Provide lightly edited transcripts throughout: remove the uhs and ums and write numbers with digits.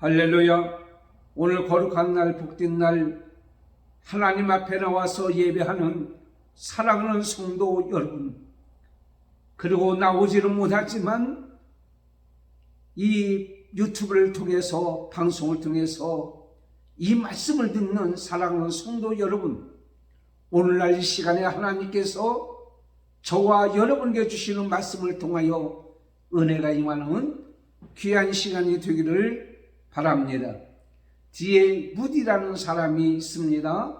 할렐루야. 오늘 거룩한 날, 복된 날, 하나님 앞에 나와서 예배하는 사랑하는 성도 여러분, 그리고 나오지는 못하지만 이 유튜브를 통해서, 방송을 통해서 이 말씀을 듣는 사랑하는 성도 여러분, 오늘날 이 시간에 하나님께서 저와 여러분에게 주시는 말씀을 통하여 은혜가 임하는 귀한 시간이 되기를 바랍니다. 뒤에 무디라는 사람이 있습니다.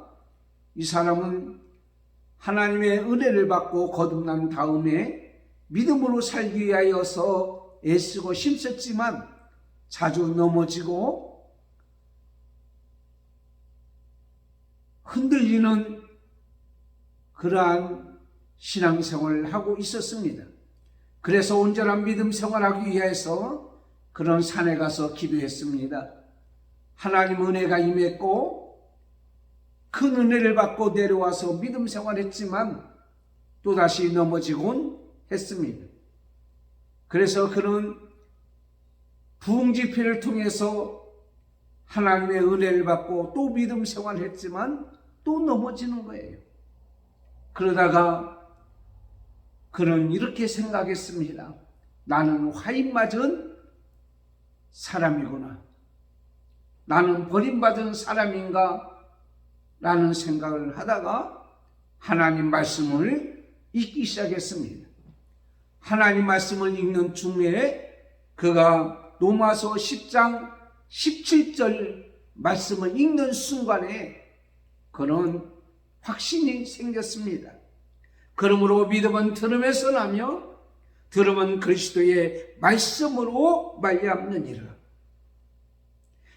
이 사람은 하나님의 은혜를 받고 거듭난 다음에 믿음으로 살기 위하여서 애쓰고 힘썼지만 자주 넘어지고 흔들리는 그러한 신앙생활을 하고 있었습니다. 그래서 온전한 믿음 생활하기 위해서 그런 산에 가서 기도했습니다. 하나님 은혜가 임했고 큰 은혜를 받고 내려와서 믿음 생활했지만 또다시 넘어지곤 했습니다. 그래서 그는 부흥집회를 통해서 하나님의 은혜를 받고 또 믿음 생활했지만 또 넘어지는 거예요. 그러다가 그는 이렇게 생각했습니다. 나는 화인 맞은 사람이구나. 나는 버림받은 사람인가? 라는 생각을 하다가 하나님 말씀을 읽기 시작했습니다. 하나님 말씀을 읽는 중에 그가 로마서 10장 17절 말씀을 읽는 순간에 그런 확신이 생겼습니다. 그러므로 믿음은 들음에서 나며 들음은 그리스도의 말씀으로 말미암느니라.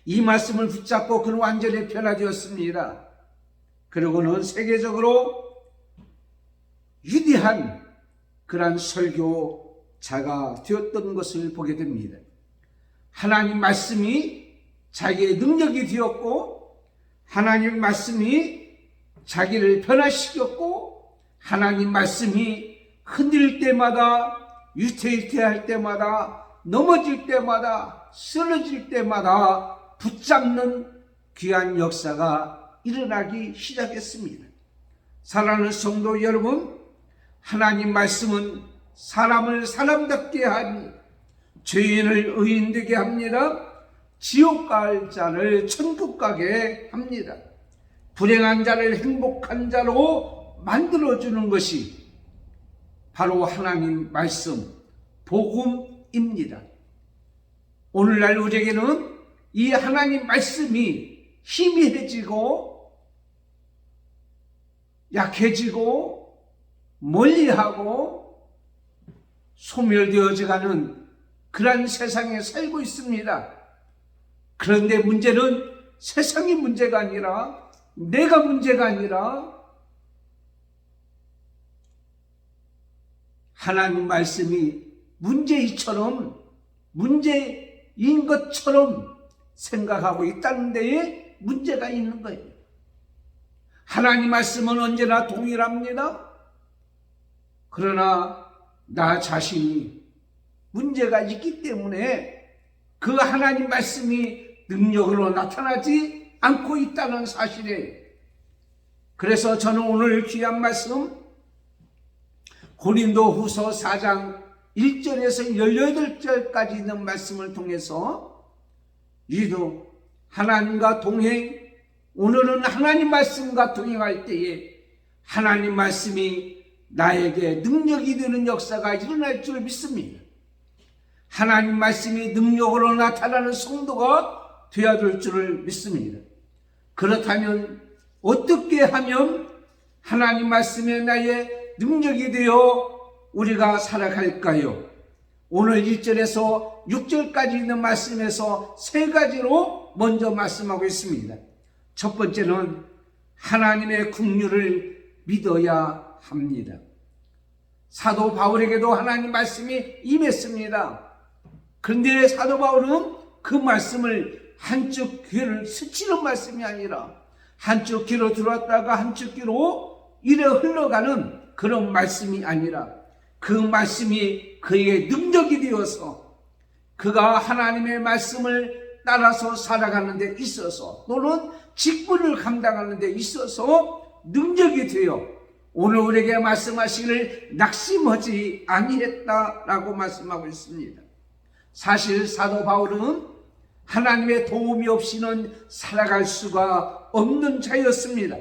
이 말씀을 붙잡고 그는 완전히 변화되었습니다. 그리고는 세계적으로 위대한 그러한 설교자가 되었던 것을 보게 됩니다. 하나님 말씀이 자기의 능력이 되었고 하나님 말씀이 자기를 변화시켰고 하나님 말씀이 흔들 때마다 위태위태할 때마다 넘어질 때마다 쓰러질 때마다 붙잡는 귀한 역사가 일어나기 시작했습니다. 사랑하는 성도 여러분, 하나님 말씀은 사람을 사람답게 하니 죄인을 의인되게 합니다. 지옥 갈 자를 천국 가게 합니다. 불행한 자를 행복한 자로 만들어주는 것이 바로 하나님 말씀, 복음입니다. 오늘날 우리에게는 이 하나님 말씀이 희미해지고 약해지고 멀리하고 소멸되어져가는 그러한 세상에 살고 있습니다. 그런데 문제는 세상이 문제가 아니라 내가 문제가 아니라 하나님 말씀이 문제인 것처럼 생각하고 있다는 데에 문제가 있는 거예요. 하나님 말씀은 언제나 동일합니다. 그러나 나 자신이 문제가 있기 때문에 그 하나님 말씀이 능력으로 나타나지 않고 있다는 사실이에요. 그래서 저는 오늘 귀한 말씀 고린도후서 4장 1절에서 18절까지 있는 말씀을 통해서 우리도 하나님과 동행, 오늘은 하나님 말씀과 동행할 때에 하나님 말씀이 나에게 능력이 되는 역사가 일어날 줄 믿습니다. 하나님 말씀이 능력으로 나타나는 성도가 되어야 될 줄을 믿습니다. 그렇다면 어떻게 하면 하나님 말씀에 나의 능력이 되어 우리가 살아갈까요? 오늘 1절에서 6절까지 있는 말씀에서 세 가지로 먼저 말씀하고 있습니다. 첫 번째는 하나님의 긍휼을 믿어야 합니다. 사도 바울에게도 하나님 말씀이 임했습니다. 그런데 사도 바울은 그 말씀을 한쪽 귀를 스치는 말씀이 아니라 한쪽 귀로 들어왔다가 한쪽 귀로 이래 흘러가는 그런 말씀이 아니라 그 말씀이 그에게 능력이 되어서 그가 하나님의 말씀을 따라서 살아가는 데 있어서 또는 직분을 감당하는 데 있어서 능력이 되어 오늘 우리에게 말씀하시기를 낙심하지 아니했다라고 말씀하고 있습니다. 사실 사도 바울은 하나님의 도움이 없이는 살아갈 수가 없는 자였습니다.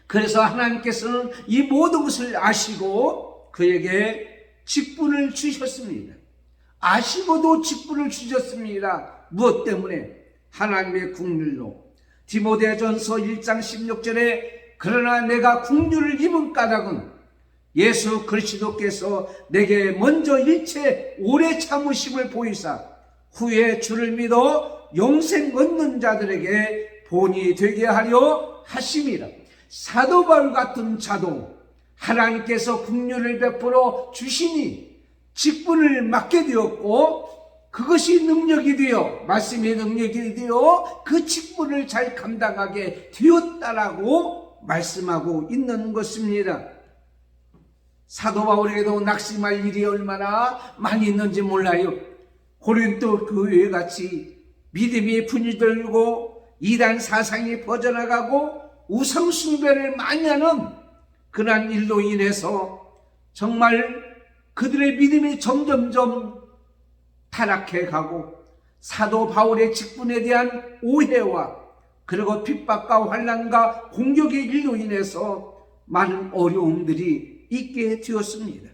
그래서 하나님께서는 이 모든 것을 아시고 그에게 직분을 주셨습니다. 아시고도 직분을 주셨습니다. 무엇 때문에? 하나님의 긍휼로. 디모데전서 1장 16절에 그러나 내가 긍휼을 입은 까닭은 예수 그리스도께서 내게 먼저 일체 오래 참으심을 보이사 후에 주를 믿어 영생 얻는 자들에게 본이 되게 하려 하심이라. 사도 바울 같은 자도 하나님께서 긍휼을 베풀어 주시니 직분을 맡게 되었고 그것이 능력이 되어 말씀의 능력이 되어 그 직분을 잘 감당하게 되었다라고 말씀하고 있는 것입니다. 사도 바울에게도 낙심할 일이 얼마나 많이 있는지 몰라요. 고린도 교회 같이 믿음이 분이들고 이단 사상이 퍼져나가고 우상 숭배를 많이 하는 그러한 일로 인해서 정말 그들의 믿음이 점점점 타락해 가고 사도 바울의 직분에 대한 오해와 그리고 핍박과 환난과 공격의 일로 인해서 많은 어려움들이 있게 되었습니다.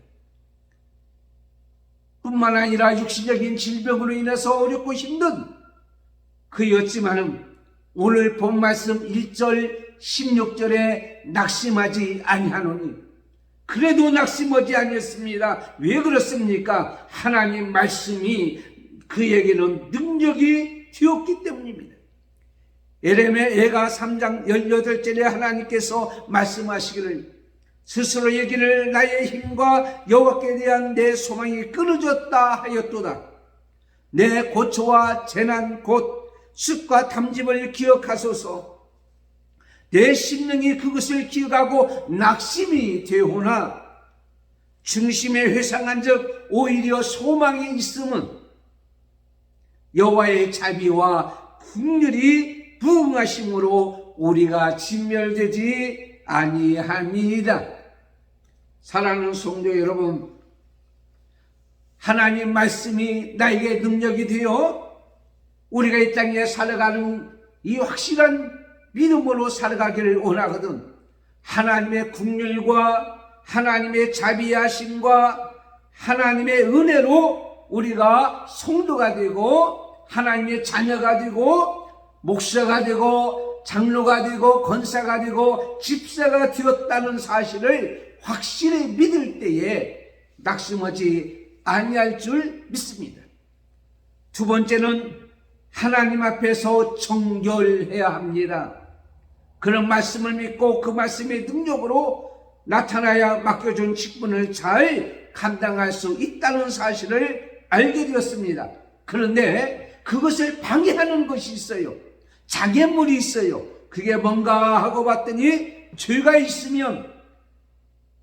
뿐만 아니라 육신적인 질병으로 인해서 어렵고 힘든 그였지만은 오늘 본 말씀 1절 16절에 낙심하지 아니하노니 그래도 낙심하지 아니했습니다. 왜 그렇습니까? 하나님 말씀이 그에게는 능력이 되었기 때문입니다. 에레미야 3장 18절에 하나님께서 말씀하시기를 스스로 얘기를 나의 힘과 여호와께 대한 내 소망이 끊어졌다 하였도다. 내 고초와 재난 곧 습과 탐짐을 기억하소서. 내 심령이 그것을 기억하고 낙심이 되오나 중심에 회상한 적 오히려 소망이 있음은 여호와의 자비와 긍휼이 부응하심으로 우리가 진멸되지 아니함이다. 사랑하는 성도 여러분, 하나님 말씀이 나에게 능력이 되어 우리가 이 땅에 살아가는 이 확실한 믿음으로 살아가기를 원하거든. 하나님의 긍휼과 하나님의 자비하심과 하나님의 은혜로 우리가 성도가 되고 하나님의 자녀가 되고 목사가 되고 장로가 되고 권사가 되고 집사가 되었다는 사실을 확실히 믿을 때에 낙심하지 아니할 줄 믿습니다. 두 번째는 하나님 앞에서 정결해야 합니다. 그런 말씀을 믿고 그 말씀의 능력으로 나타나야 맡겨준 직분을 잘 감당할 수 있다는 사실을 알게 되었습니다. 그런데 그것을 방해하는 것이 있어요. 장애물이 있어요. 그게 뭔가 하고 봤더니 죄가 있으면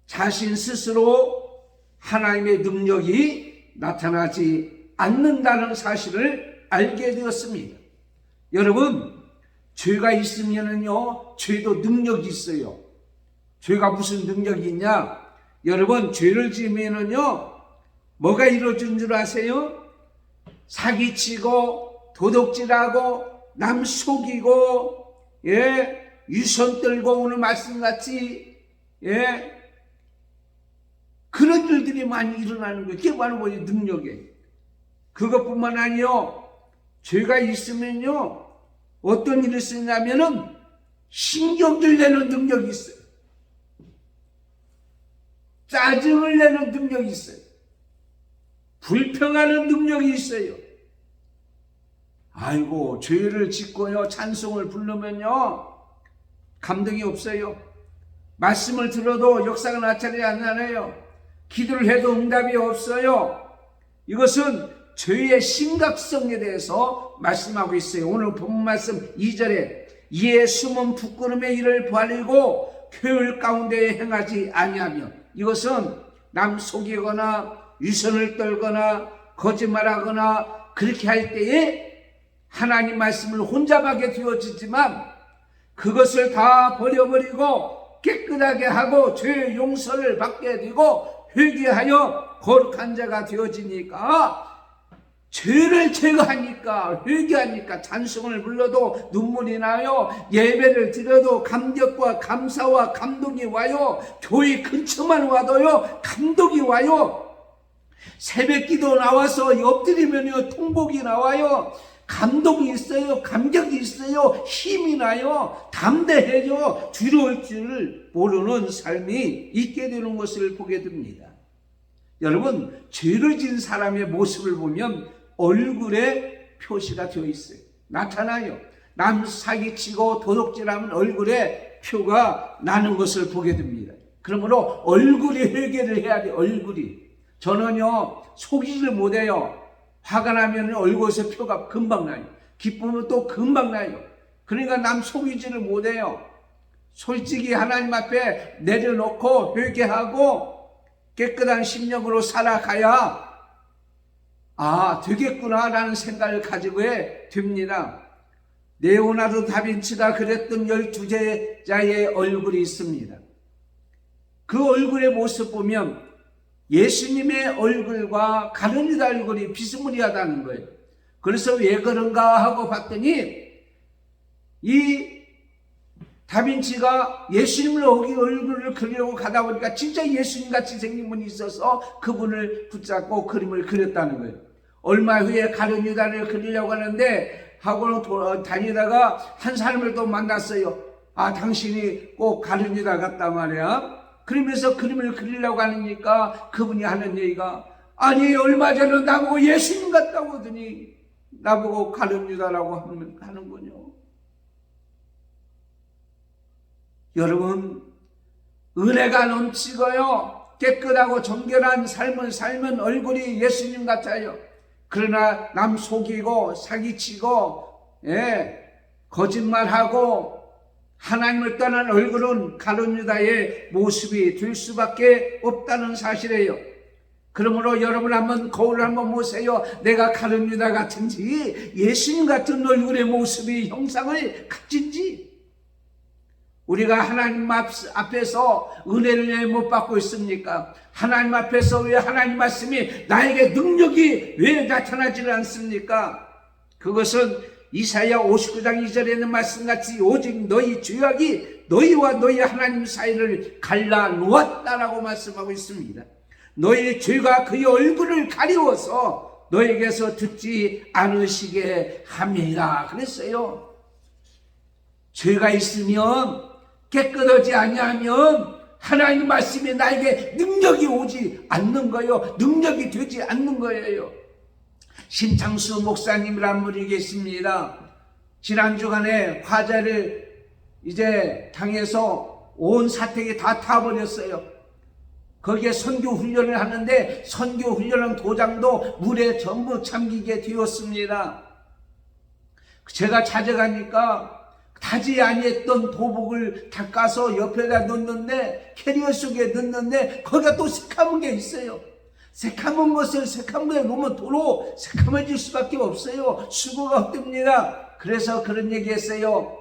자신 스스로 하나님의 능력이 나타나지 않는다는 사실을 알게 되었습니다. 여러분, 죄가 있으면은요, 죄도 능력이 있어요. 죄가 무슨 능력이 있냐? 여러분, 죄를 지으면은요, 뭐가 이루어진 줄 아세요? 사기치고, 도둑질하고, 남 속이고, 유선 떨고 오늘 말씀같이, 그런 일들이 많이 일어나는 거예요. 그게 바로 뭐예요? 능력이에요. 그것뿐만 아니요, 죄가 있으면요, 어떤 일을 쓰냐면은 신경질 내는 능력이 있어요. 짜증을 내는 능력이 있어요. 불평하는 능력이 있어요. 아이고, 죄를 짓고요, 찬송을 부르면요, 감동이 없어요. 말씀을 들어도 역사가 나타나지 않아요. 기도를 해도 응답이 없어요. 이것은 죄의 심각성에 대해서 말씀하고 있어요. 오늘 본 말씀 2절에 이에 숨은 부끄러움의 일을 버리고 교율 가운데 행하지 아니하며, 이것은 남 속이거나 유선을 떨거나 거짓말하거나 그렇게 할 때에 하나님 말씀을 혼잡하게 되어지지만 그것을 다 버려버리고 깨끗하게 하고 죄의 용서를 받게 되고 회개하여 거룩한 자가 되어지니까, 죄를 제거하니까, 회개하니까 찬송을 불러도 눈물이 나요. 예배를 드려도 감격과 감사와 감동이 와요. 교회 근처만 와도요 감동이 와요. 새벽기도 나와서 엎드리면요 통복이 나와요. 감동이 있어요. 감격이 있어요. 힘이 나요. 담대해져. 두려울 줄 모르는 삶이 있게 되는 것을 보게 됩니다. 여러분, 죄를 지은 사람의 모습을 보면 얼굴에 표시가 되어 있어요. 나타나요. 남 사기치고 도둑질하면 얼굴에 표가 나는 것을 보게 됩니다. 그러므로 얼굴이 회개를 해야 돼요. 얼굴이. 저는요 속이지를 못해요. 화가 나면 얼굴에서 표가 금방 나요. 기쁘면 또 금방 나요. 그러니까 남 속이지를 못해요. 솔직히 하나님 앞에 내려놓고 회개하고 깨끗한 심령으로 살아가야 되겠구나 라는 생각을 가지고 됩니다. 레오나르도 다빈치가 그렸던 12제자의 얼굴이 있습니다. 그 얼굴의 모습 보면 예수님의 얼굴과 가룟유다 얼굴이 비스무리하다는 거예요. 그래서 왜 그런가 하고 봤더니 이 다빈치가 예수님을 얼굴을 그리려고 가다 보니까 진짜 예수님같이 생긴 분이 있어서 그분을 붙잡고 그림을 그렸다는 거예요. 얼마 후에 가룟유다를 그리려고 하는데 하고 다니다가 한 사람을 또 만났어요. 당신이 꼭 가룟유다 같단 말이야. 그러면서 그림을 그리려고 하니까 그분이 하는 얘기가, 아니 얼마 전에 나보고 예수님 같다고 하더니 나보고 가룟유다라고 하는군요. 여러분, 은혜가 넘치고요 깨끗하고 정결한 삶을 살면 얼굴이 예수님 같아요. 그러나 남 속이고 사기치고 거짓말하고 하나님을 떠난 얼굴은 가룟유다의 모습이 될 수밖에 없다는 사실이에요. 그러므로 여러분 한번 거울을 한번 보세요. 내가 가룟유다 같은지 예수님 같은 얼굴의 모습이 형상을 갖진지. 우리가 하나님 앞에서 은혜를 왜 못 받고 있습니까? 하나님 앞에서 왜 하나님 말씀이 나에게 능력이 왜 나타나지 않습니까? 그것은 이사야 59장 2절에 있는 말씀같이 오직 너희 죄악이 너희와 너희 하나님 사이를 갈라놓았다라고 말씀하고 있습니다. 너희 죄가 그의 얼굴을 가리워서 너에게서 듣지 않으시게 함이라 그랬어요. 죄가 있으면 깨끗하지 아니하면 하나님 말씀이 나에게 능력이 오지 않는 거예요. 능력이 되지 않는 거예요. 신창수 목사님이란 분이 계십니다. 지난 주간에 화재를 이제 당해서 온 사택이 다 타버렸어요. 거기에 선교 훈련을 하는데 선교 훈련한 도장도 물에 전부 잠기게 되었습니다. 제가 찾아가니까 타지 아니했던 도복을 닦아서 옆에다 넣는데, 캐리어 속에 넣는데 거기가 또 새카만 게 있어요. 새카만 것을 새카만 거에 놓으면 도로 새카매질 수밖에 없어요. 수고가 없답니다. 그래서 그런 얘기 했어요.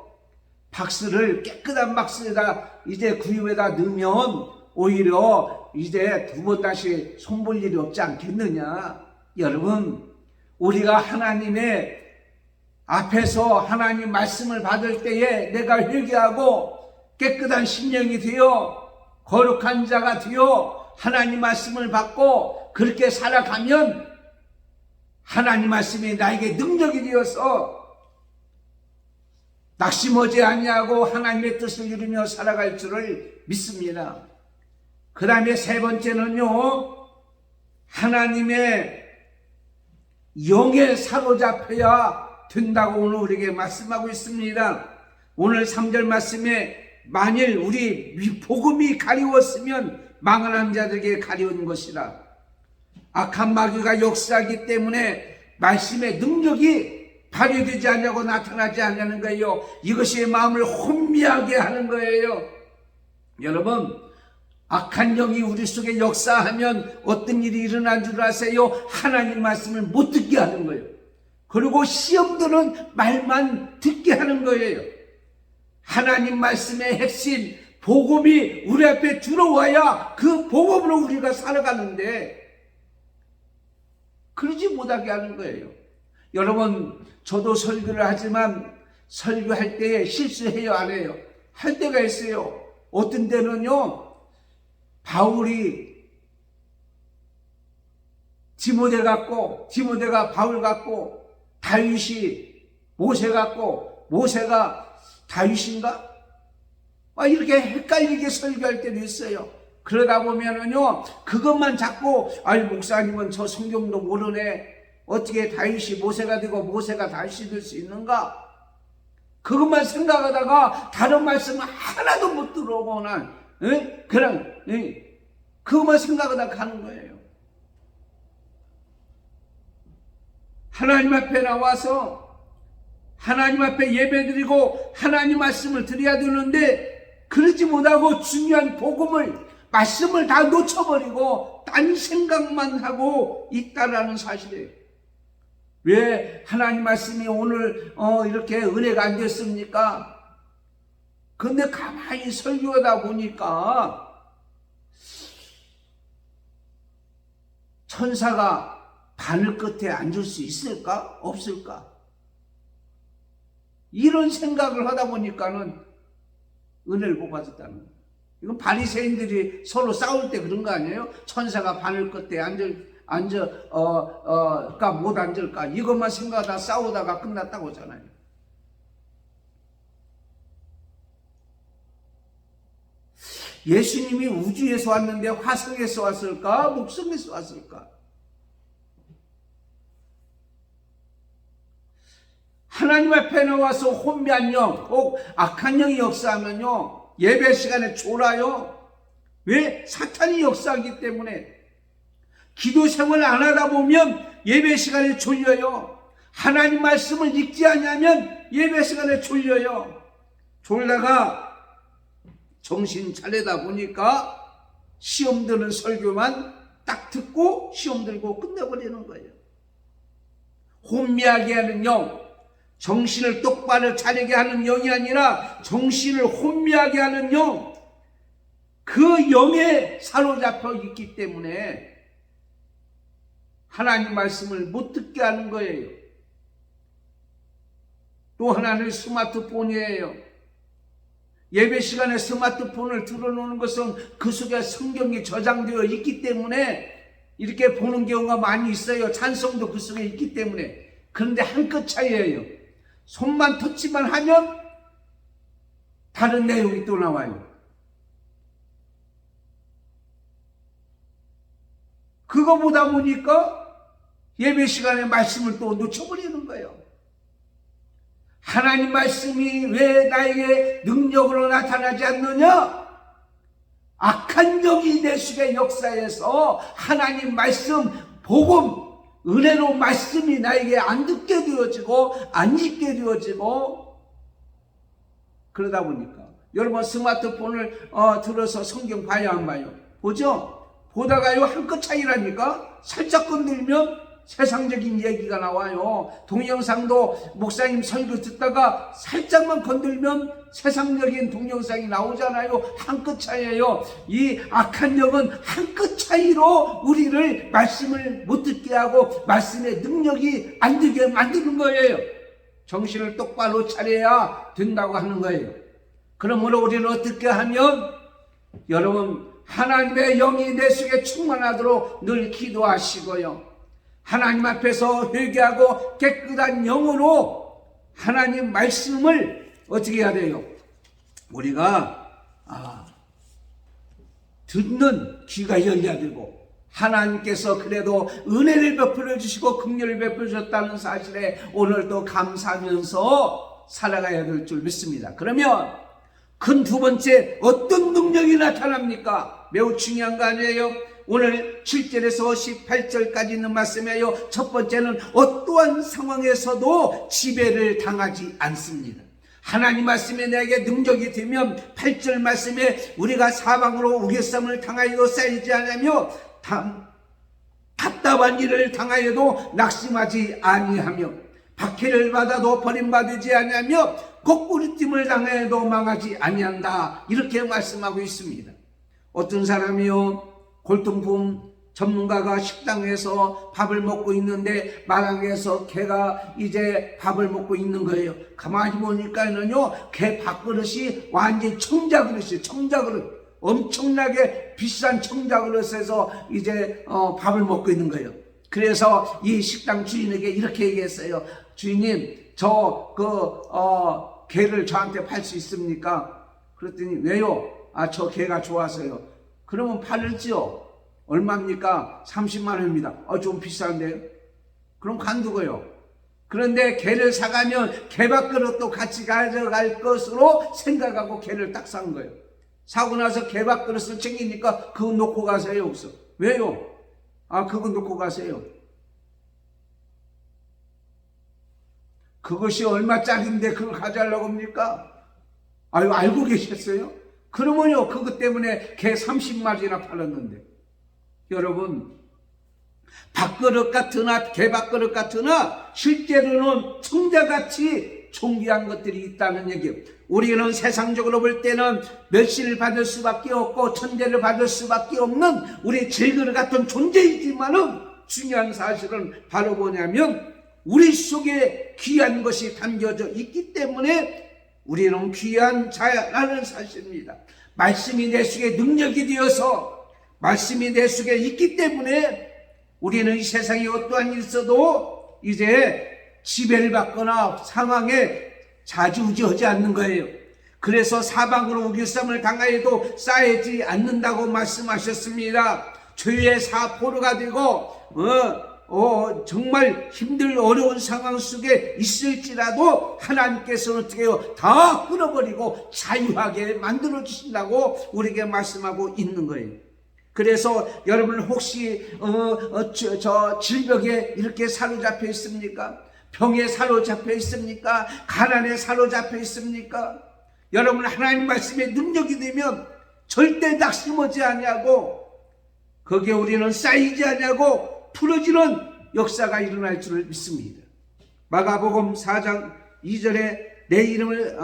박스를 깨끗한 박스에다 이제 구유에다 넣으면 오히려 이제 두 번 다시 손볼 일이 없지 않겠느냐. 여러분, 우리가 하나님의 앞에서 하나님 말씀을 받을 때에 내가 회개하고 깨끗한 심령이 되어 거룩한 자가 되어 하나님 말씀을 받고 그렇게 살아가면 하나님 말씀이 나에게 능력이 되어서 낙심하지 아니하고 하나님의 뜻을 이루며 살아갈 줄을 믿습니다. 그 다음에 세 번째는요, 하나님의 영에 사로잡혀야 된다고 오늘 우리에게 말씀하고 있습니다. 오늘 3절 말씀에 만일 우리 복음이 가리웠으면 망언한 자들에게 가리운 것이라. 악한 마귀가 역사하기 때문에 말씀의 능력이 발휘되지 않냐고 나타나지 않냐는 거예요. 이것이 마음을 혼미하게 하는 거예요. 여러분, 악한 영이 우리 속에 역사하면 어떤 일이 일어난 줄 아세요? 하나님 말씀을 못 듣게 하는 거예요. 그리고 시험들은 말만 듣게 하는 거예요. 하나님 말씀의 핵심 복음이 우리 앞에 들어와야 그 복음으로 우리가 살아가는데 그러지 못하게 하는 거예요. 여러분, 저도 설교를 하지만 설교할 때 실수해요, 안 해요? 할 때가 있어요. 어떤 때는요, 바울이 디모데 같고, 디모데가 바울 같고, 다윗이 모세 같고, 모세가 다윗인가? 이렇게 헷갈리게 설교할 때도 있어요. 그러다 보면은요, 그것만 자꾸, 목사님은 저 성경도 모르네. 어떻게 다윗이 모세가 되고 모세가 다윗이 될 수 있는가? 그것만 생각하다가 다른 말씀은 하나도 못 들어오거나, 그냥, 그것만 생각하다가 가는 거예요. 하나님 앞에 나와서 하나님 앞에 예배드리고 하나님 말씀을 드려야 되는데 그러지 못하고 중요한 복음을, 말씀을 다 놓쳐버리고 딴 생각만 하고 있다라는 사실이에요. 왜 하나님 말씀이 오늘 이렇게 은혜가 안 됐습니까? 근데 가만히 설교하다 보니까 천사가 바늘 끝에 앉을 수 있을까? 없을까? 이런 생각을 하다 보니까는 은혜를 못 받았다는 거예요. 이건 바리새인들이 서로 싸울 때 그런 거 아니에요? 천사가 바늘 끝에 앉을까 못 앉을까 이것만 생각하다 싸우다가 끝났다고 하잖아요. 예수님이 우주에서 왔는데 화성에서 왔을까? 목성에서 왔을까? 하나님 앞에 나와서 혼미한 영, 꼭 악한 영이 역사하면요, 예배 시간에 졸아요. 왜? 사탄이 역사하기 때문에. 기도 생활을 안 하다 보면 예배 시간에 졸려요. 하나님 말씀을 읽지 않으면 예배 시간에 졸려요. 졸다가 정신 차리다 보니까 시험 드는 설교만 딱 듣고 시험 들고 끝내버리는 거예요. 혼미하게 하는 영, 정신을 똑바로 차리게 하는 영이 아니라 정신을 혼미하게 하는 영, 그 영에 사로잡혀 있기 때문에 하나님 말씀을 못 듣게 하는 거예요. 또 하나는 스마트폰이에요. 예배 시간에 스마트폰을 틀어놓는 것은 그 속에 성경이 저장되어 있기 때문에 이렇게 보는 경우가 많이 있어요. 찬송도 그 속에 있기 때문에. 그런데 한 끗 차이예요. 손만 터치만 하면 다른 내용이 또 나와요. 그거 보다 보니까 예배 시간에 말씀을 또 놓쳐버리는 거예요. 하나님 말씀이 왜 나에게 능력으로 나타나지 않느냐? 악한 영이 내 속의 역사에서 하나님 말씀, 복음, 은혜로 말씀이 나에게 안 듣게 되어지고 안 읽게 되어지고 그러다 보니까 여러분 스마트폰을 들어서 성경 봐야 안 봐요? 보죠? 보다가요 한 끗 차이라니까 살짝 건들면 세상적인 얘기가 나와요. 동영상도 목사님 설교 듣다가 살짝만 건들면 세상적인 동영상이 나오잖아요. 한 끗 차이예요. 이 악한 영은 한 끗 차이로 우리를 말씀을 못 듣게 하고 말씀의 능력이 안 되게 만드는 거예요. 정신을 똑바로 차려야 된다고 하는 거예요. 그러므로 우리는 어떻게 하면 여러분 하나님의 영이 내 속에 충만하도록 늘 기도하시고요. 하나님 앞에서 회개하고 깨끗한 영으로 하나님 말씀을 어떻게 해야 돼요? 우리가 듣는 귀가 열려야 되고 하나님께서 그래도 은혜를 베풀어 주시고 긍휼을 베풀어 주셨다는 사실에 오늘도 감사하면서 살아가야 될 줄 믿습니다. 그러면 큰 두 번째 어떤 능력이 나타납니까? 매우 중요한 거 아니에요? 오늘 7절에서 18절까지 있는 말씀이에요. 첫 번째는 어떠한 상황에서도 지배를 당하지 않습니다. 하나님 말씀에 내게 능력이 되면 8절 말씀에 우리가 사방으로 우겨쌈을 당하여도 쌓이지 않으며 답답한 일을 당하여도 낙심하지 아니하며 박해를 받아도 버림받지 아니하며 거꾸리짐을 당해도 망하지 아니한다. 이렇게 말씀하고 있습니다. 어떤 사람이요, 골동품 전문가가 식당에서 밥을 먹고 있는데 마당에서 개가 이제 밥을 먹고 있는 거예요. 가만히 보니까는요, 개 밥그릇이 완전히 청자그릇이에요. 청자그릇. 엄청나게 비싼 청자그릇에서 이제 밥을 먹고 있는 거예요. 그래서 이 식당 주인에게 이렇게 얘기했어요. 주인님, 개를 저한테 팔 수 있습니까? 그랬더니 왜요? 저 개가 좋아서요. 그러면 팔을지요. 얼마입니까? 30만 원입니다. 좀 비싼데요? 그럼 간두고요. 그런데 개를 사가면 개밥그릇도 같이 가져갈 것으로 생각하고 개를 딱 산 거예요. 사고 나서 개밥그릇을 챙기니까 그거 놓고 가세요. 없어. 왜요? 그거 놓고 가세요. 그것이 얼마짜리인데 그걸 가져가려고 합니까? 알고 계셨어요? 그러면요, 그것 때문에 개 30마리나 팔았는데. 여러분, 밥그릇 같으나 개밥그릇 같으나 실제로는 청자같이 존귀한 것들이 있다는 얘기예요. 우리는 세상적으로 볼 때는 멸시를 받을 수밖에 없고 천대를 받을 수밖에 없는 우리 질그릇 같은 존재이지만은 중요한 사실은 바로 뭐냐면 우리 속에 귀한 것이 담겨져 있기 때문에 우리는 귀한 자라는 사실입니다. 말씀이 내 속에 능력이 되어서 말씀이 내 속에 있기 때문에 우리는 이 세상에 어떠한 일 있어도 이제 지배를 받거나 상황에 좌지우지하지 않는 거예요. 그래서 사방으로 우길쌈을 당하여도 쌓이지 않는다고 말씀하셨습니다. 죄의 사포로가 되고 정말 힘들 어려운 상황 속에 있을지라도 하나님께서는 어떻게 해요? 다 끊어버리고 자유하게 만들어 주신다고 우리에게 말씀하고 있는 거예요. 그래서 여러분 혹시 저 질병에 이렇게 사로잡혀 있습니까? 병에 사로잡혀 있습니까? 가난에 사로잡혀 있습니까? 여러분 하나님 말씀에 능력이 되면 절대 낙심하지 아니하고 거기에 우리는 쌓이지 아니하고 풀어지는 역사가 일어날 줄을 믿습니다. 마가복음 4장 2절에 내 이름을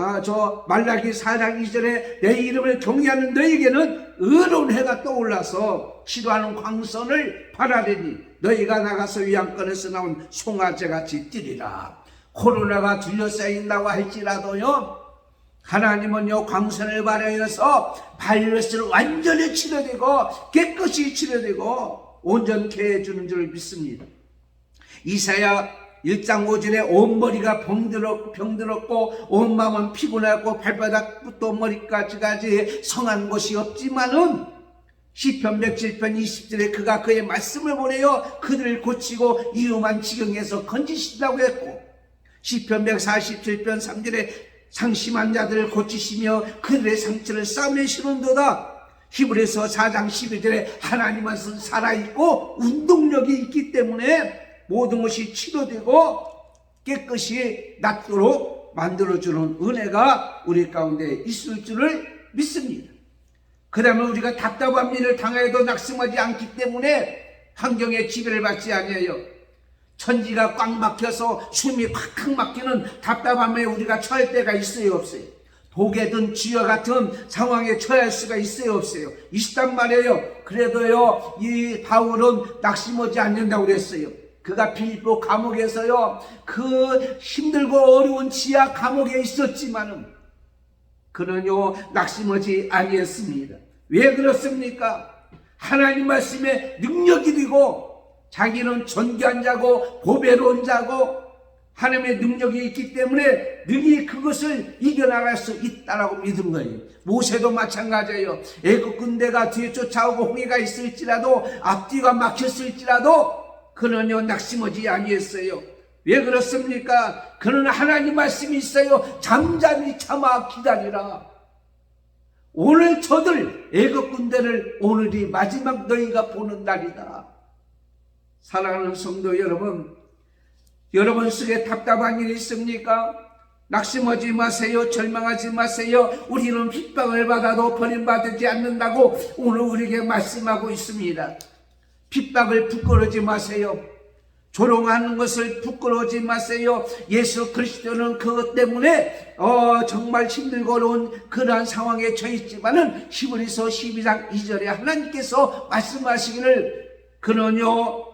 말라기 4장 2절에 내 이름을 경외하는 너에게는 의로운 해가 떠올라서 치료하는 광선을 바라리니 너희가 나가서 위안권에서 나온 송아지같이 뛰리라. 코로나가 둘러싸인다고 할지라도요, 하나님은요 광선을 발하여서 바이러스를 완전히 치료되고 깨끗이 치료되고 온전케 해주는 줄 믿습니다. 이사야 1장 5절에 온 머리가 병들었고 온 마음은 피곤하고 발바닥부터 머리까지 성한 곳이 없지만은 시편 107편 20절에 그가 그의 말씀을 보내어 그들을 고치고 위험한 지경에서 건지신다고 했고 시편 147편 3절에 상심한 자들을 고치시며 그들의 상처를 싸매시는도다. 히브리서 4장 12절에 하나님은 살아있고 운동력이 있기 때문에 모든 것이 치료되고 깨끗이 낫도록 만들어주는 은혜가 우리 가운데 있을 줄을 믿습니다. 그 다음에 우리가 답답한 일을 당해도 낙심하지 않기 때문에 환경의 지배를 받지 아니해요. 천지가 꽉 막혀서 숨이 콱콱 막히는 답답함에 우리가 처할 때가 있어요, 없어요? 독에든 쥐와 같은 상황에 처할 수가 있어요, 없어요? 있단 말이에요. 그래도요, 이 바울은 낙심하지 않는다고 그랬어요. 그가 빌립보 감옥에서요, 그 힘들고 어려운 지하 감옥에 있었지만은 그는요 낙심하지 아니했습니다. 왜 그렇습니까? 하나님 말씀에 능력이 되고 자기는 존귀한 자고 보배로운 자고 하나님의 능력이 있기 때문에 능히 그것을 이겨나갈 수 있다라고 믿은 거예요. 모세도 마찬가지예요. 애국 군대가 뒤에 쫓아오고 홍해가 있을지라도 앞뒤가 막혔을지라도 그는요 낙심하지 아니했어요. 왜 그렇습니까? 그는 하나님 말씀이 있어요. 잠잠히 참아 기다리라. 오늘 저들 애국 군대를 오늘이 마지막 너희가 보는 날이다. 사랑하는 성도 여러분, 여러분 속에 답답한 일이 있습니까? 낙심하지 마세요. 절망하지 마세요. 우리는 핍박을 받아도 버림받지 않는다고 오늘 우리에게 말씀하고 있습니다. 핍박을 부끄러지 마세요. 조롱하는 것을 부끄러워하지 마세요. 예수 그리스도는 그것 때문에 정말 힘들고 어려운 그러한 상황에 처했지만은 히브리서 12장 2절에 하나님께서 말씀하시기를 그러뇨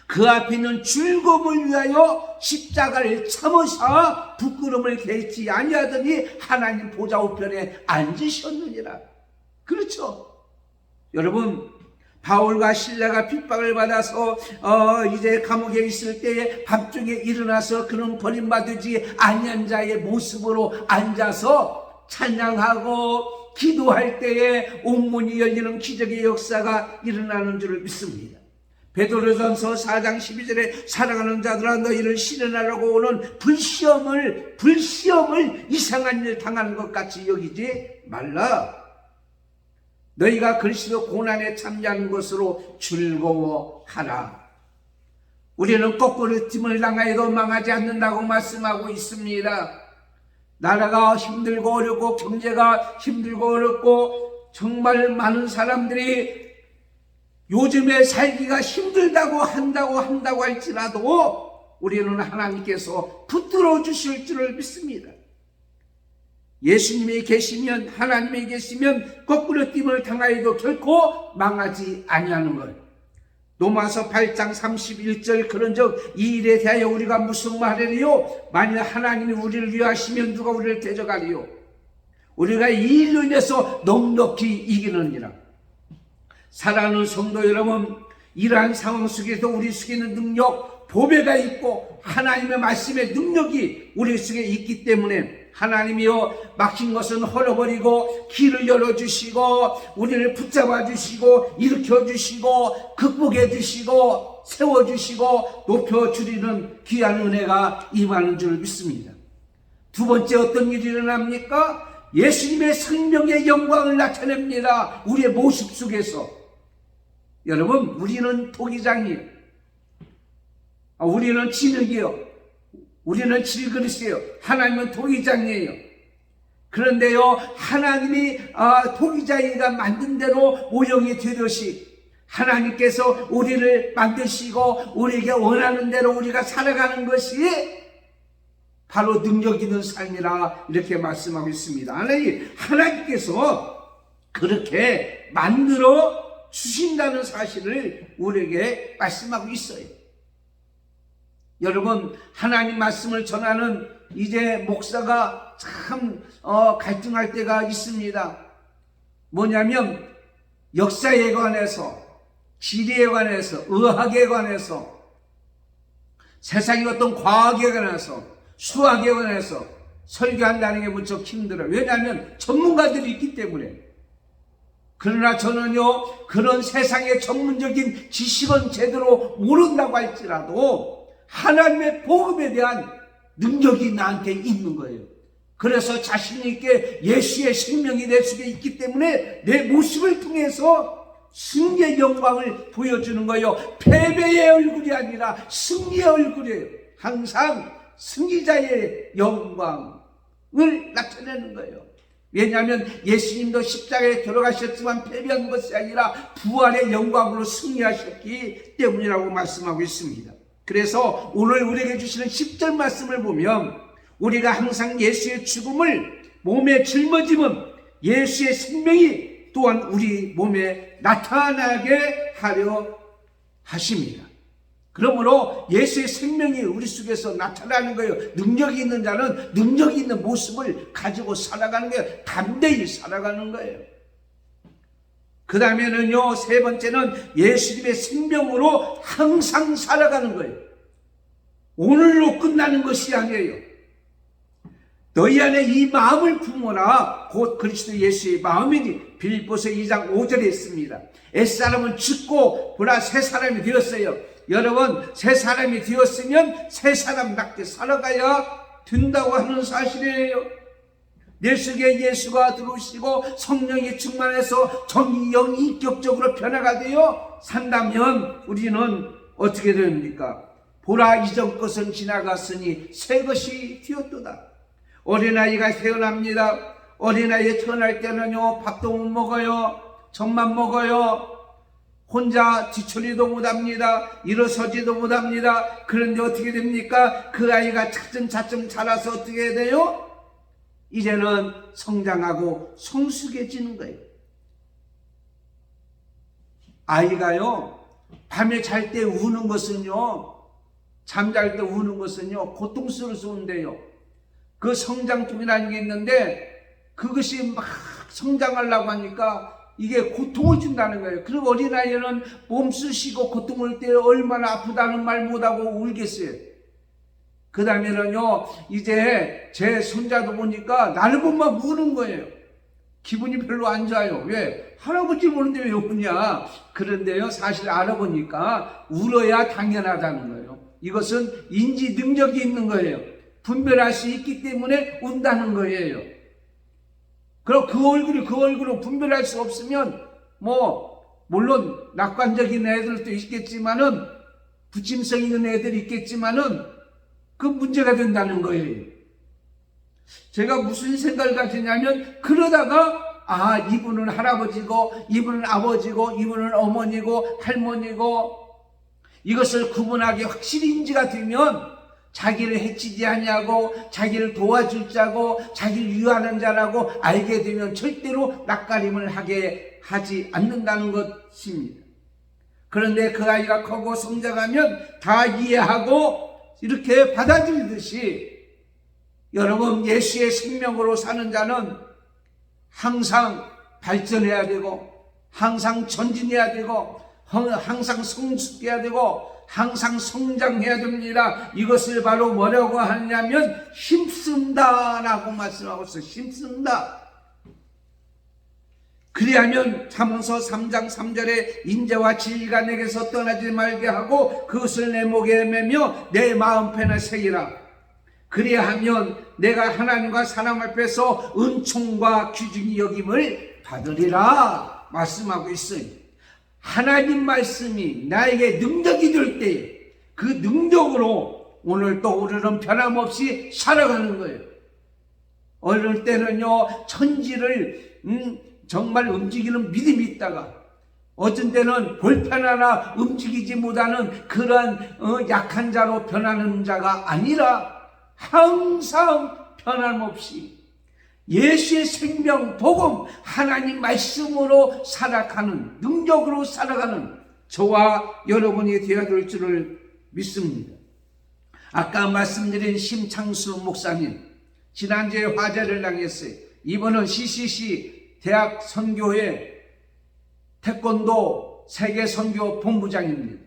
그 앞에 있는 즐거움을 위하여 십자가를 참으사 부끄러움을 개의치 아니하더니 하나님 보좌 우편에 앉으셨느니라. 그렇죠. 여러분, 바울과 실라가 핍박을 받아서 이제 감옥에 있을 때에 밤중에 일어나서 그는 버림받지 아니한 자의 모습으로 앉아서 찬양하고 기도할 때에 옥문이 열리는 기적의 역사가 일어나는 줄을 믿습니다. 베드로전서 4장 12절에 사랑하는 자들아 너희를 시련하려고 오는 불시험을 이상한 일 당하는 것 같이 여기지 말라. 너희가 그리스도 고난에 참여하는 것으로 즐거워하라. 우리는 거꾸로 팀을 당하여도 망하지 않는다고 말씀하고 있습니다. 나라가 힘들고 어렵고 경제가 힘들고 어렵고 정말 많은 사람들이 요즘에 살기가 힘들다고 한다고 할지라도 우리는 하나님께서 붙들어 주실 줄을 믿습니다. 예수님이 계시면 하나님이 계시면 거꾸로 띠을 당하여도 결코 망하지 아니하는 것. 로마서 8장 31절 그런즉 이 일에 대하여 우리가 무슨 말하리요? 만일 하나님이 우리를 위하시면 누가 우리를 대적하리요? 우리가 이 일로 인해서 넉넉히 이기느니라. 사랑하는 성도 여러분, 이러한 상황 속에서 우리 속에 있는 능력, 보배가 있고 하나님의 말씀의 능력이 우리 속에 있기 때문에 하나님이여 막힌 것은 헐어버리고 길을 열어주시고 우리를 붙잡아 주시고 일으켜주시고 극복해 주시고 세워주시고 높여주리는 귀한 은혜가 임하는 줄 믿습니다. 두 번째 어떤 일이 일어납니까? 예수님의 생명의 영광을 나타냅니다. 우리의 모습 속에서. 여러분, 우리는 토기장이에요. 우리는 진흙이요. 우리는 질그릇이에요. 하나님은 토기장이에요. 그런데요, 하나님이 토기장이가 만든 대로 모형이 되듯이 하나님께서 우리를 만드시고 우리에게 원하는 대로 우리가 살아가는 것이 바로 능력 있는 삶이라 이렇게 말씀하고 있습니다. 하나님께서 그렇게 만들어 주신다는 사실을 우리에게 말씀하고 있어요. 여러분, 하나님 말씀을 전하는 이제 목사가 참 갈등할 때가 있습니다. 뭐냐면 역사에 관해서, 지리에 관해서, 의학에 관해서, 세상의 어떤 과학에 관해서, 수학에 관해서 설교한다는 게 무척 힘들어요. 왜냐하면 전문가들이 있기 때문에. 그러나 저는요, 그런 세상의 전문적인 지식은 제대로 모른다고 할지라도 하나님의 복음에 대한 능력이 나한테 있는 거예요. 그래서 자신 있게 예수의 생명이 내 속에 있기 때문에 내 모습을 통해서 승리의 영광을 보여주는 거예요. 패배의 얼굴이 아니라 승리의 얼굴이에요. 항상 승리자의 영광을 나타내는 거예요. 왜냐하면 예수님도 십자가에 돌아가셨지만 패배한 것이 아니라 부활의 영광으로 승리하셨기 때문이라고 말씀하고 있습니다. 그래서 오늘 우리에게 주시는 10절 말씀을 보면 우리가 항상 예수의 죽음을 몸에 짊어지면 예수의 생명이 또한 우리 몸에 나타나게 하려 하십니다. 그러므로 예수의 생명이 우리 속에서 나타나는 거예요. 능력이 있는 자는 능력이 있는 모습을 가지고 살아가는 거예요. 담대히 살아가는 거예요. 그 다음에는요, 세 번째는 예수님의 생명으로 항상 살아가는 거예요. 오늘로 끝나는 것이 아니에요. 너희 안에 이 마음을 품어라. 곧 그리스도 예수의 마음이니. 빌립보서 2장 5절에 있습니다. 옛사람은 죽고 보라 새 사람이 되었어요. 여러분, 새 사람이 되었으면 새 사람답게 살아가야 된다고 하는 사실이에요. 내 속에 예수가 들어오시고 성령이 충만해서 정의 영이 인격적으로 변화가 되어 산다면 우리는 어떻게 됩니까? 보라 이전 것은 지나갔으니 새 것이 되었도다. 어린아이가 태어납니다. 어린아이에 태어날 때는요, 밥도 못 먹어요. 젖만 먹어요. 혼자 뒤처리도 못합니다. 일어서지도 못합니다. 그런데 어떻게 됩니까? 그 아이가 차츰차츰 자라서 어떻게 돼요? 이제는 성장하고 성숙해지는 거예요. 아이가요, 밤에 잘 때 우는 것은요, 잠잘 때 우는 것은요, 고통스러워서 운대요. 그 성장통이라는 게 있는데, 그것이 막 성장하려고 하니까 이게 고통을 준다는 거예요. 그리고 어린아이는 몸쑤시고 고통을 때 얼마나 아프다는 말 못하고 울겠어요. 그 다음에는요, 이제 제 손자도 보니까 나를 보면 우는 거예요. 기분이 별로 안 좋아요. 왜? 할아버지 보는데 왜 우냐? 그런데요, 사실 알아보니까 울어야 당연하다는 거예요. 이것은 인지 능력이 있는 거예요. 분별할 수 있기 때문에 운다는 거예요. 그럼 그 얼굴로 분별할 수 없으면, 물론 낙관적인 애들도 있겠지만은, 부침성 있는 애들이 있겠지만은, 그 문제가 된다는 거예요. 제가 무슨 생각을 가지냐면, 그러다가, 이분은 할아버지고, 이분은 아버지고, 이분은 어머니고, 할머니고, 이것을 구분하기 확실히 인지가 되면, 자기를 해치지 아니하고 자기를 도와줄 자고 자기를 위하는 자라고 알게 되면 절대로 낯가림을 하게 하지 않는다는 것입니다. 그런데 그 아이가 크고 성장하면 다 이해하고 이렇게 받아들이듯이, 여러분, 예수의 생명으로 사는 자는 항상 발전해야 되고 항상 전진해야 되고 항상 성숙해야 되고 항상 성장해야 됩니다. 이것을 바로 뭐라고 하냐면 힘쓴다라고 말씀하고 있어요. 힘쓴다. 그리하면 잠언서 3장 3절에 인자와 진리가 내게서 떠나지 말게 하고 그것을 내 목에 매며 내 마음편에 새기라. 그리하면 내가 하나님과 사람 앞에서 은총과 귀중히 여김을 받으리라 말씀하고 있어요. 하나님 말씀이 나에게 능력이 될 때 그 능력으로 오늘 또 우리는 변함없이 살아가는 거예요. 어느 때는요, 천지를 정말 움직이는 믿음이 있다가 어떤 때는 볼펜 하나 움직이지 못하는 그러한 약한 자로 변하는 자가 아니라 항상 변함없이 예수의 생명, 복음, 하나님 말씀으로 살아가는, 능력으로 살아가는 저와 여러분이 되어야 될 줄을 믿습니다. 아까 말씀드린 심창수 목사님, 지난주에 화제를 당했어요. 이번은 CCC 대학 선교회 태권도 세계 선교 본부장입니다.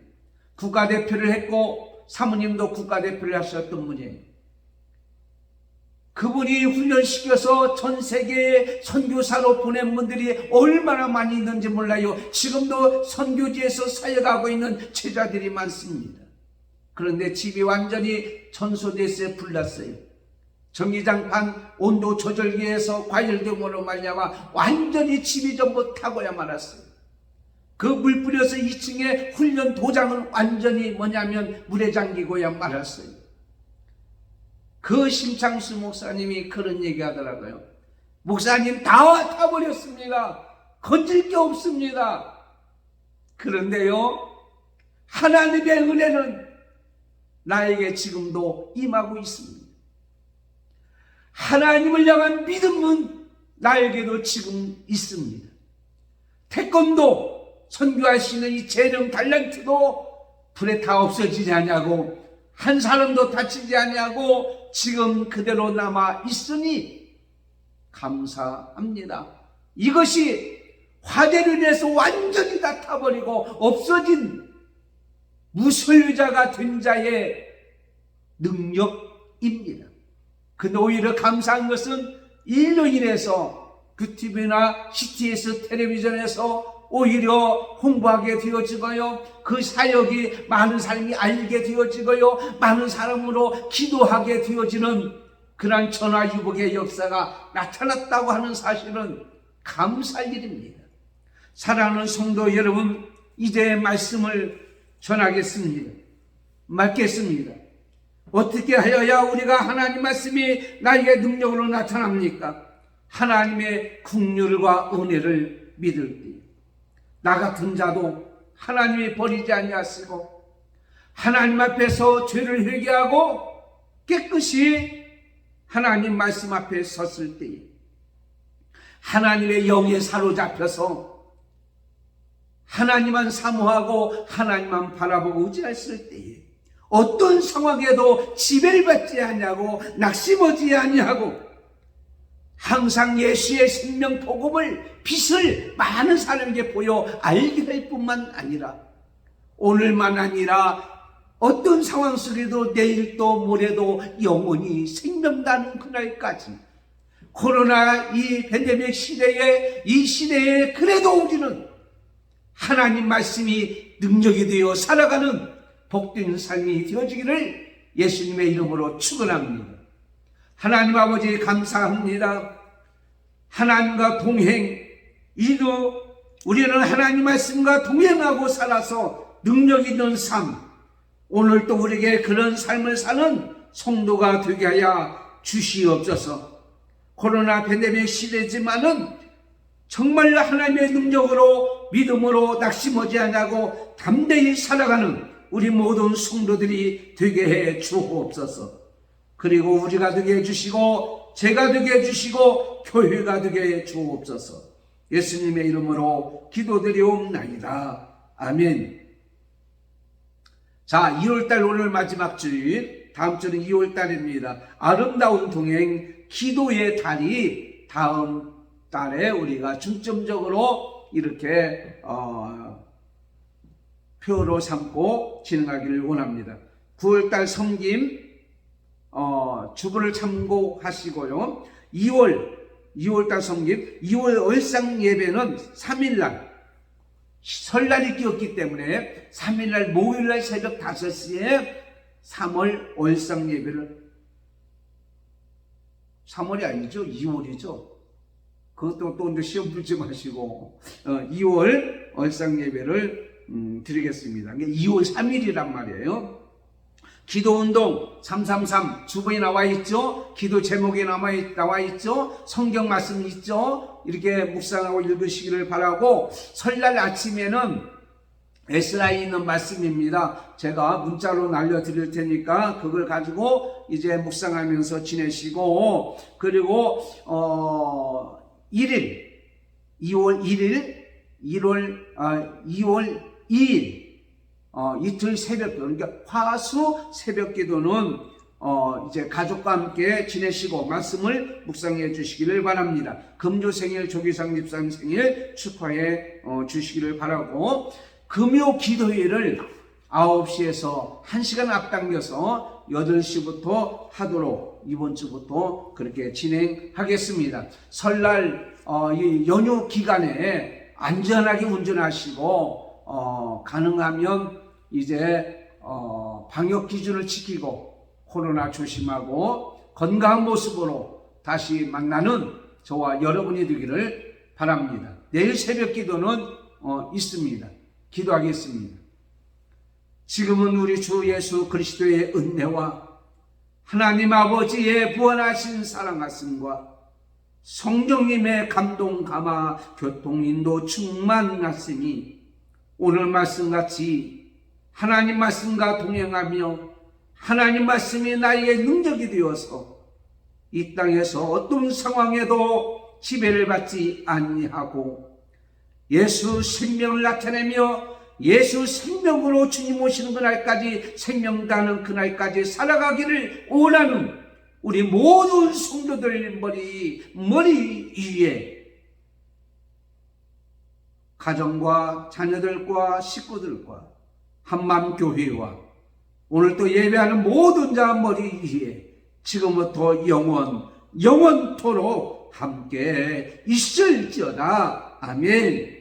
국가대표를 했고 사모님도 국가대표를 하셨던 분이에요. 그분이 훈련시켜서 전 세계에 선교사로 보낸 분들이 얼마나 많이 있는지 몰라요. 지금도 선교지에서 사역하고 있는 제자들이 많습니다. 그런데 집이 완전히 전소돼서 불났어요. 전기장판 온도 조절기에서 과열됨으로 말미암아 완전히 집이 전부 타고야 말았어요. 그 물 뿌려서 2층에 훈련 도장은 완전히 물에 잠기고야 말았어요. 그 심창수 목사님이 그런 얘기 하더라고요. 목사님, 다 타버렸습니다. 건질 게 없습니다. 그런데요, 하나님의 은혜는 나에게 지금도 임하고 있습니다. 하나님을 향한 믿음은 나에게도 지금 있습니다. 태권도 선교할 수 있는 이 재능 달란트도 불에 다 없어지지 않냐고, 한 사람도 다치지 않냐고 지금 그대로 남아 있으니 감사합니다. 이것이 화재로 인해서 완전히 다 타버리고 없어진 무소유자가 된 자의 능력입니다. 근데 오히려 감사한 것은 이로 인해서 QTV나 CTS 텔레비전에서 오히려 홍보하게 되어지고요, 그 사역이 많은 사람이 알게 되어지고요, 많은 사람으로 기도하게 되어지는 그러한 전화유복의 역사가 나타났다고 하는 사실은 감사할 일입니다. 사랑하는 성도 여러분, 이제 말씀을 전하겠습니다. 맺겠습니다. 어떻게 하여야 우리가 하나님 말씀이 나에게 능력으로 나타납니까? 하나님의 긍휼과 은혜를 믿을 때, 나 같은 자도 하나님이 버리지 아니하시고 하나님 앞에서 죄를 회개하고 깨끗이 하나님 말씀 앞에 섰을 때에 하나님의 영에 사로잡혀서 하나님만 사모하고 하나님만 바라보고 의지했을 때에 어떤 상황에도 지배를 받지 아니하고 낙심하지 아니하고 항상 예수의 생명 복음을 빛을 많은 사람에게 보여 알게 할 뿐만 아니라 오늘만 아니라 어떤 상황 속에도 내일도 모레도 영원히 생명다는 그날까지 코로나 이 팬데믹 시대에 이 시대에 그래도 우리는 하나님 말씀이 능력이 되어 살아가는 복된 삶이 되어지기를 예수님의 이름으로 축원합니다. 하나님 아버지 감사합니다. 하나님과 동행, 이도 우리는 하나님 말씀과 동행하고 살아서 능력 있는 삶, 오늘 또 우리에게 그런 삶을 사는 성도가 되게 하여 주시옵소서. 코로나 팬데믹 시대지만은 정말 하나님의 능력으로 믿음으로 낙심하지 않고 담대히 살아가는 우리 모든 성도들이 되게 해 주옵소서. 그리고 우리가 되게 해주시고 제가 되게 해주시고 교회가 되게 해 주옵소서. 예수님의 이름으로 기도드리옵나이다. 아멘. 자, 2월달 오늘 마지막 주일, 다음 주는 2월달입니다. 아름다운 동행 기도의 달이 다음 달에 우리가 중점적으로 이렇게 표로 삼고 진행하기를 원합니다. 9월달 섬김 주보를 참고하시고요. 2월달 섬김, 2월 얼상 예배는 3일날 설날이 끼었기 때문에 3일날 목요일날 새벽 5시에 3월 얼상 예배를 3월이 아니죠. 2월이죠. 그것도 또 이제 시험 풀지 마시고 2월 얼상 예배를 드리겠습니다. 2월 3일이란 말이에요. 기도운동 333 주보에 나와 있죠. 기도 제목에 나와 있죠. 성경 말씀 있죠. 이렇게 묵상하고 읽으시기를 바라고, 설날 아침에는 에스라에 있는 말씀입니다. 제가 문자로 날려드릴 테니까 그걸 가지고 이제 묵상하면서 지내시고, 그리고 1일 2월 2일 이틀 새벽기도, 그러니까 화수 새벽기도는 이제 가족과 함께 지내시고 말씀을 묵상해 주시기를 바랍니다. 금요 생일 조기상 집사님 생일 축하해 주시기를 바라고, 금요 기도회를 9시에서 1시간 앞당겨서 8시부터 하도록 이번 주부터 그렇게 진행하겠습니다. 설날 이 연휴 기간에 안전하게 운전하시고 가능하면 이제 방역 기준을 지키고 코로나 조심하고 건강한 모습으로 다시 만나는 저와 여러분이 되기를 바랍니다. 내일 새벽 기도는 있습니다. 기도하겠습니다. 지금은 우리 주 예수 그리스도의 은혜와 하나님 아버지의 부활하신 사랑하심과 성령님의 감동 감화 교통인도 충만하심이 오늘 말씀같이 하나님 말씀과 동행하며 하나님 말씀이 나에게 능력이 되어서 이 땅에서 어떤 상황에도 지배를 받지 아니하고 예수 생명을 나타내며 예수 생명으로 주님 오시는 그날까지, 생명다는 그날까지 살아가기를 원하는 우리 모든 성도들 머리 위에 가정과 자녀들과 식구들과 한맘교회와 오늘 또 예배하는 모든 자 머리 위에 지금부터 영원토록 함께 있을지어다. 아멘.